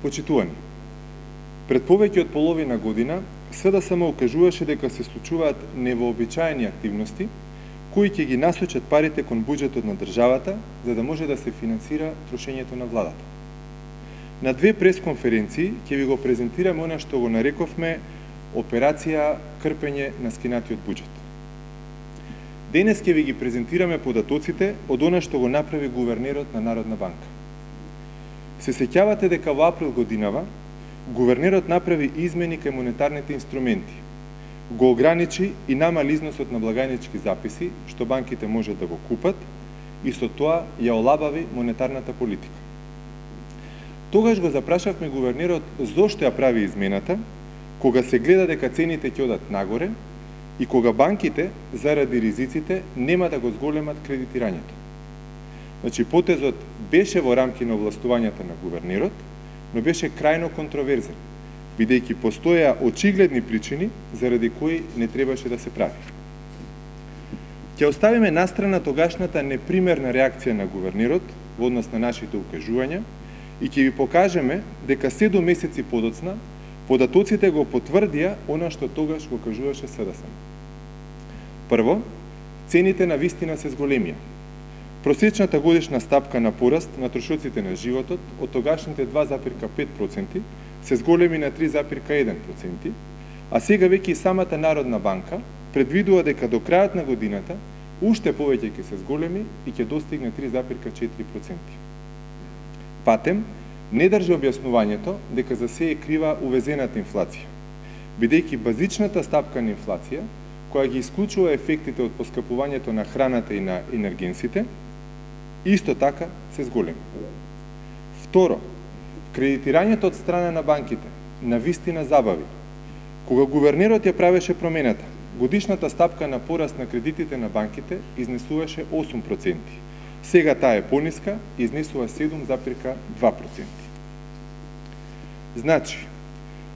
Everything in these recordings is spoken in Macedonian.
Почитувани, пред повеќе од половина година сведо само укажуваше дека се случуваат невообичаени активности кои ќе ги насочат парите кон буџетот на државата за да може да се финансира трошењето на владата. На две пресконференции ќе ви го презентираме она што го нарековме операција крпење на скинатиот буџет. Денес ќе ви ги презентираме податоците од она што го направи гувернерот на Народна банка. Се сеќавате дека во април годинава гувернерот направи измени кај монетарните инструменти, го ограничи и намали износот на благајнички записи, што банките можат да го купат, и со тоа ја олабави монетарната политика. Тогаш го запрашавме гувернерот зошто ја прави измената, кога се гледа дека цените ќе одат нагоре и кога банките, заради ризиците, нема да го зголемат кредитирањето. Значи, потезот беше во рамки на овластувањата на гувернерот, но беше крајно контроверзен, бидејќи постоеа очигледни причини заради кои не требаше да се прави. Ќе оставиме настрана тогашната непримерна реакција на гувернерот во однос на нашите укажувања и ќе ви покажеме дека 7 месеци подоцна податоците го потврдија она што тогаш го кажуваше СДСМ. Прво, цените на вистина се зголемија. Просечната годишна стапка на пораст на трошоците на животот од тогашните 2,5% се зголеми на 3,1%, а сега веќе и самата Народна банка предвидува дека до крајот на годината уште повеќе ќе се зголеми и ќе достигне 3,4%. Патем не држи објаснувањето дека за се е крива увезената инфлација, бидејќи базичната стапка на инфлација, која ги исклучува ефектите од поскапувањето на храната и на енергенсите, исто така се зголеми. Второ, кредитирањето од страна на банките на вистина забави. Кога гувернерот ја правеше промената, годишната стапка на пораст на кредитите на банките изнесуваше 8%. Сега таа е пониска и изнесува 7,2%. Значи,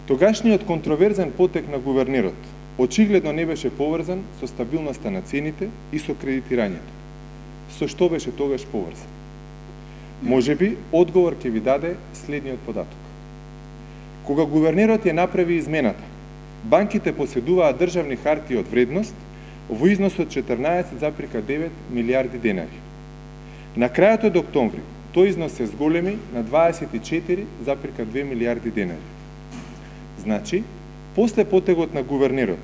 тогашниот контроверзен потек на гувернерот очигледно не беше поврзан со стабилноста на цените и со кредитирањето. Со што беше тогаш поврзан? Можеби одговор ќе ви даде следниот податок. Кога гувернерот ја направи измената, банките поседуваат државни хартии од вредност во износ од 14,9 милиарди денари. На крајот од октомври тој износ се зголеми на 24,2 милиарди денари. Значи, после потегот на гувернерот,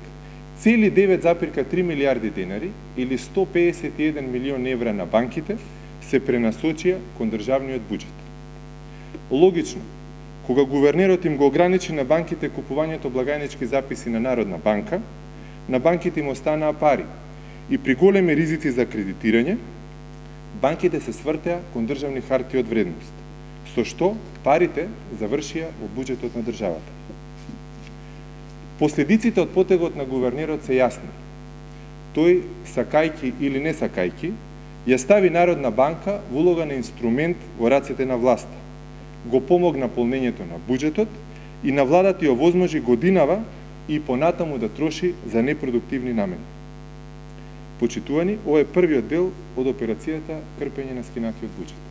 цели 9,3 милиарди денари или 151 милион евра на банките се пренасочија кон државниот буџет. Логично, кога гувернерот им го ограничи на банките купувањето благајнички записи на Народна банка, на банките им останаа пари и при големи ризици за кредитирање, банките се свртеа кон државни хартии од вредност, со што парите завршија во буџетот на државата. Последиците од потегот на гувернерот се јасни. Тој, сакајки или не сакајки, ја стави Народна банка во улога на инструмент во рацете на власта, го помогна полнењето на буџетот и на владата ја овозможи годинава и понатаму да троши за непродуктивни намени. Почитувани, ова е првиот дел од операцијата крпење на скинатиот буџет.